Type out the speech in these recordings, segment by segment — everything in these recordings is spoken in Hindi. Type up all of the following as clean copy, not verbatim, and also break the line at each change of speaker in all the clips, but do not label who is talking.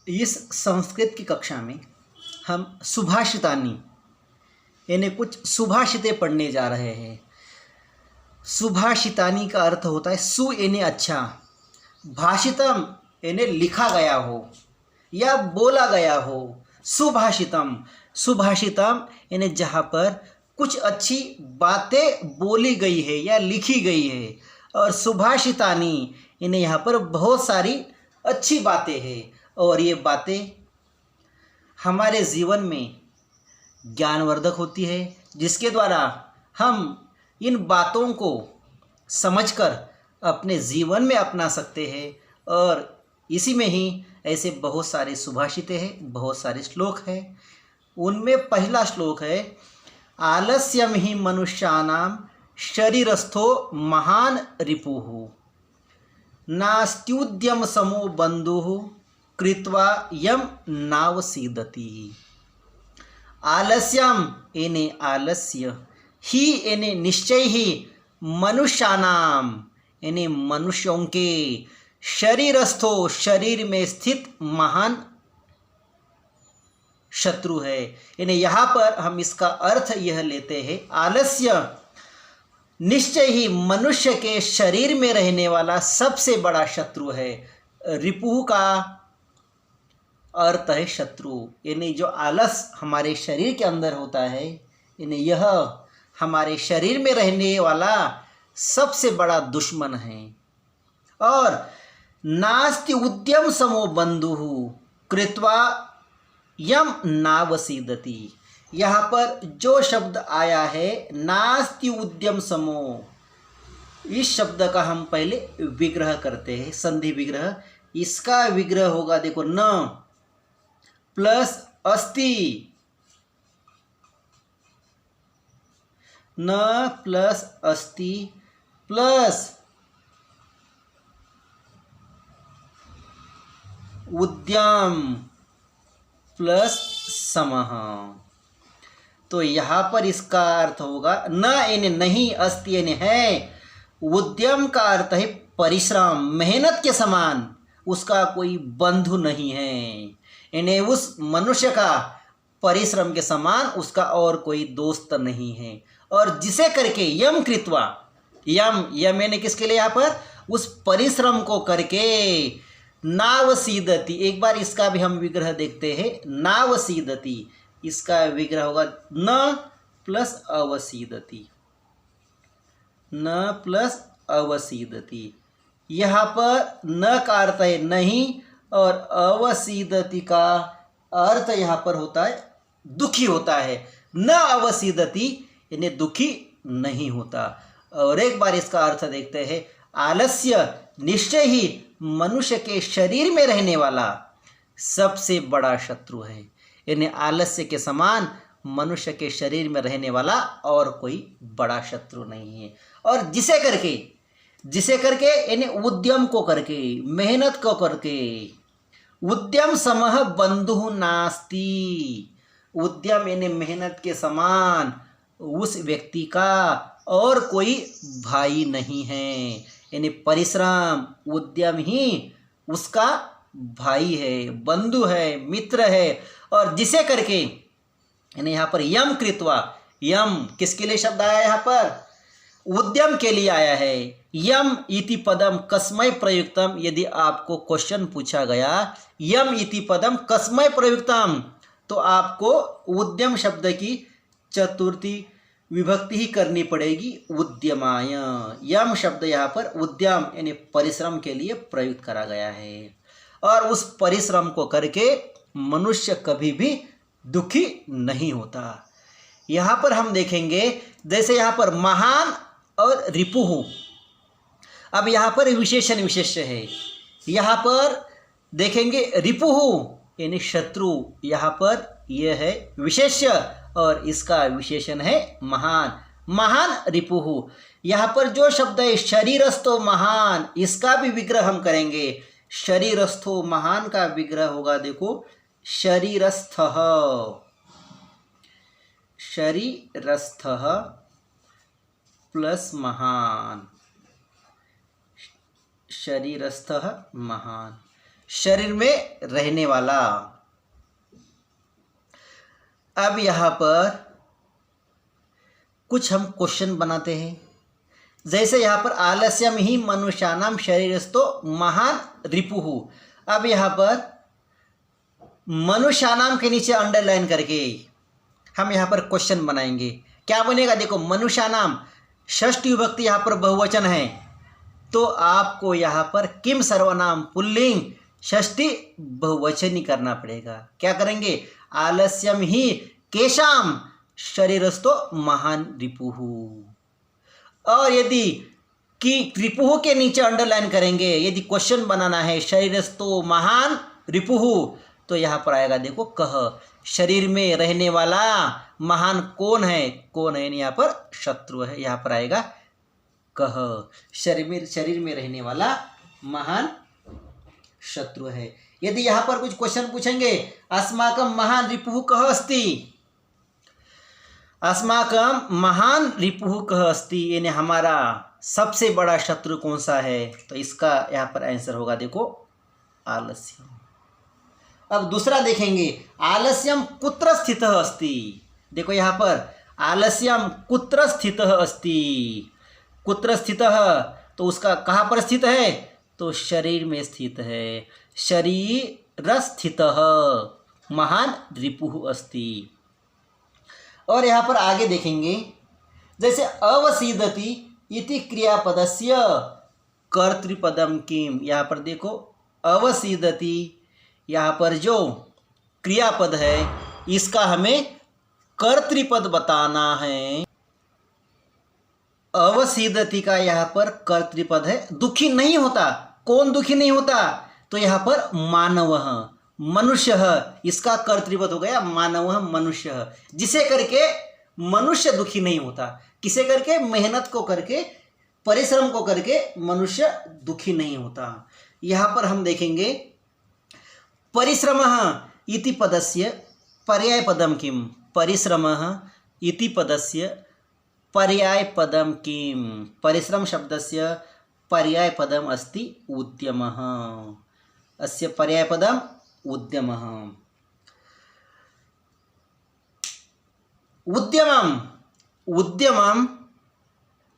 इस संस्कृत की कक्षा में हम सुभाषितानी यानी कुछ सुभाषितें पढ़ने जा रहे हैं। सुभाषितानी का अर्थ होता है सु यानी अच्छा, भाषितम यानी लिखा गया हो या बोला गया हो। सुभाषितम, सुभाषितम यानी जहाँ पर कुछ अच्छी बातें बोली गई है या लिखी गई है। और सुभाषितानी यानी यहाँ पर बहुत सारी अच्छी बातें हैं और ये बातें हमारे जीवन में ज्ञानवर्धक होती है, जिसके द्वारा हम इन बातों को समझकर अपने जीवन में अपना सकते हैं। और इसी में ही ऐसे बहुत सारे सुभाषितें हैं, बहुत सारे श्लोक हैं। उनमें पहला श्लोक है आलस्यम ही मनुष्याणां शरीरस्थो महान रिपुः नास्त्युद्यम समो बंधुः कृत्वा यम नावसीदति। आलस्यम यानी आलस्य, ही यानी निश्चय ही, मनुष्यानाम यानी मनुष्यों के, शरीरस्थो शरीर में स्थित महान शत्रु है। यानी यहाँ पर हम इसका अर्थ यह लेते हैं आलस्य निश्चय ही मनुष्य के शरीर में रहने वाला सबसे बड़ा शत्रु है। रिपुः का अर्थ है शत्रु, यानी जो आलस हमारे शरीर के अंदर होता है, यानी यह हमारे शरीर में रहने वाला सबसे बड़ा दुश्मन है। और नास्ति उद्यम समो बंधुः कृत्वा यम नावसीदति। यहाँ पर जो शब्द आया है नास्ति उद्यम समो, इस शब्द का हम पहले विग्रह करते हैं, संधि विग्रह। इसका विग्रह होगा, देखो, न प्लस अस्ति, न प्लस अस्ति प्लस उद्यम प्लस समः। तो यहाँ पर इसका अर्थ होगा न यानी नहीं, अस्ति यानी है, उद्यम का अर्थ है परिश्रम, मेहनत के समान उसका कोई बंधु नहीं है। यानी उस मनुष्य का परिश्रम के समान उसका और कोई दोस्त नहीं है। और जिसे करके यम कृत्वा, यम यम यानी किसके लिए, यहाँ पर उस परिश्रम को करके नावसीदति। एक बार इसका भी हम विग्रह देखते हैं, नावसीदति, इसका विग्रह होगा न प्लस अवसीदति, न प्लस अवसीदति। यहाँ पर न का अर्थ है नहीं और अवसीदति का अर्थ यहाँ पर होता है दुखी होता है। न अवसीदति यानी दुखी नहीं होता। और एक बार इसका अर्थ देखते हैं आलस्य निश्चय ही मनुष्य के शरीर में रहने वाला सबसे बड़ा शत्रु है। यानी आलस्य के समान मनुष्य के शरीर में रहने वाला और कोई बड़ा शत्रु नहीं है। और जिसे करके यानी उद्यम को करके, मेहनत को करके, उद्यम समः बंधुः नास्ति, उद्यम यानी मेहनत के समान उस व्यक्ति का और कोई भाई नहीं है। यानी परिश्रम, उद्यम ही उसका भाई है, बंधु है, मित्र है। और जिसे करके यानी यहाँ पर यम कृत्वा, यम किसके लिए शब्द आया, यहाँ पर उद्यम के लिए आया है। यम इति पदम कस्मै प्रयुक्तम, यदि आपको क्वेश्चन पूछा गया यम इति पदम कस्मै प्रयुक्तम, तो आपको उद्यम शब्द की चतुर्थी विभक्ति ही करनी पड़ेगी, उद्यमाय। यम शब्द यहाँ पर उद्यम यानी परिश्रम के लिए प्रयुक्त करा गया है। और उस परिश्रम को करके मनुष्य कभी भी दुखी नहीं होता। यहाँ पर हम देखेंगे जैसे यहाँ पर महान और रिपुः, अब यहाँ पर विशेषण विशेष्य है। यहाँ पर देखेंगे रिपुः यानी शत्रु, यहाँ पर यह है विशेष्य और इसका विशेषण है महान, महान रिपुः। यहाँ पर जो शब्द है शरीरस्थो महान, इसका भी विग्रह हम करेंगे। शरीरस्थो महान का विग्रह होगा, देखो, शरीरस्थः, शरीरस्थः प्लस महान, शरीरस्थः महान। शरीर में रहने वाला। अब यहाँ पर कुछ हम क्वेश्चन बनाते हैं। जैसे यहाँ पर आलस्यम ही मनुष्यानाम शरीरस्थो महान रिपुहु। अब यहाँ पर मनुष्यानाम के नीचे अंडरलाइन करके हम यहाँ पर क्वेश्चन बनाएंगे। क्या बनेगा? देखो, मनुष्यानाम षष्ठी विभक्ति यहाँ पर बहुवचन है, तो आपको यहाँ पर किम सर्वनाम पुल्लिंग षष्ठी बहुवचन करना पड़ेगा। क्या करेंगे? आलस्यम ही केशाम शरीरस्थो महान रिपुहु। और यदि कि रिपुहु के नीचे अंडरलाइन करेंगे, यदि क्वेश्चन बनाना है शरीरस्थो महान रिपुहु, तो यहाँ पर आएगा देखो कह, शरीर में रहने वाला महान कौन है? कौन है? यहाँ पर शत्रु है। यहाँ पर आएगा कह, शरीर में रहने वाला महान शत्रु है। यदि यहाँ पर कुछ क्वेश्चन पूछेंगे, अस्माकं महान रिपुः कः अस्ति, अस्माकं महान रिपुः कः अस्ति, यानी हमारा सबसे बड़ा शत्रु कौन सा है? तो इसका यहाँ पर आंसर होगा देखो आलस्यम। अब दूसरा देखेंगे, आलस्यम कुत्र स्थितः अस्ति। देखो यहाँ पर आलस्यम कुत्र स्थितः अस्ति, कुत्र स्थितः, तो उसका कहाँ पर स्थित है? तो शरीर में स्थित है। शरीर स्थितः महान रिपुः अस्ति। और यहाँ पर आगे देखेंगे, जैसे अवसीदति इति क्रियापदस्य कर्तृपदम किम। यहाँ पर देखो अवसीदति, यहाँ पर जो क्रियापद है इसका हमें कर्तृपद बताना है। अवसीदति का यहाँ पर कर्तृपद है, दुखी नहीं होता। कौन दुखी नहीं होता? तो यहाँ पर मानवः, मनुष्य, इसका कर्तृपद हो गया मानवः, मनुष्य, जिसे करके मनुष्य दुखी नहीं होता। किसे करके? मेहनत को करके, परिश्रम को करके मनुष्य दुखी नहीं होता। यहाँ पर हम देखेंगे परिश्रमः इति पदस्य पर्यायपदं किम। परिश्रमः इति पदस्य पर्यायपदं किम। परिश्रम शब्दस्य पर्यायपदम् अस्ति उद्यमः। अस्य पर्यायपदम् उद्यमः। उद्यमम्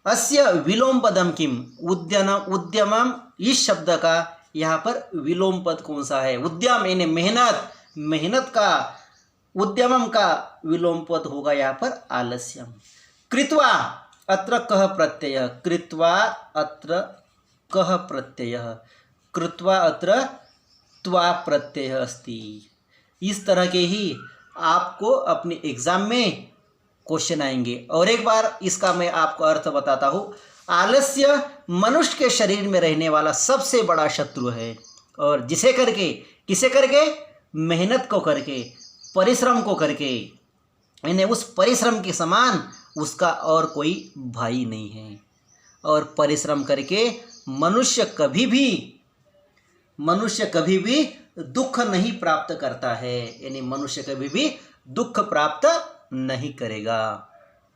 अस्य विलोम पदम किम। उद्यमम् इस शब्द का यहाँ पर विलोम पद कौन सा है? उद्यम यानी मेहनत, मेहनत का, उद्यमम का विलोम पद होगा यहाँ पर आलस्यम। कृत्वा अत्र कः प्रत्यय, कृत्वा अत्र कः प्रत्यय, कृत्वा अत्र त्वा प्रत्यय अस्ति। इस तरह के ही आपको अपने एग्जाम में क्वेश्चन आएंगे। और एक बार इसका मैं आपको अर्थ बताता हूँ। आलस्य मनुष्य के शरीर में रहने वाला सबसे बड़ा शत्रु है, और जिसे करके, किसे करके? मेहनत को करके, परिश्रम को करके, यानी उस परिश्रम के समान उसका और कोई भाई नहीं है। और परिश्रम करके मनुष्य कभी भी दुख नहीं प्राप्त करता है, यानी मनुष्य कभी भी दुख प्राप्त नहीं करेगा।